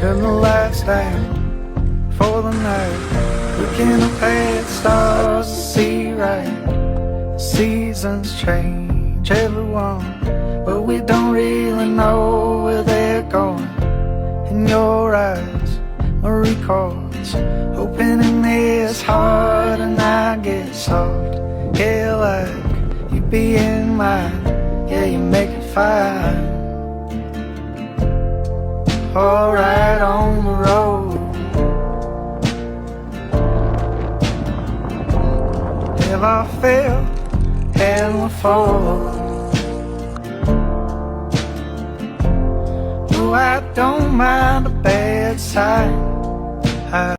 and the last stand for the night. Looking up at stars to see right. The seasons change everyone, but we don't really know where they're going. In your eyes, my recalls opening this heart, and I get soft. Yeah, like you being mine. Yeah, you make it fine. Alright on the road. Have I failed and fall? Oh, I don't mind a bad sign.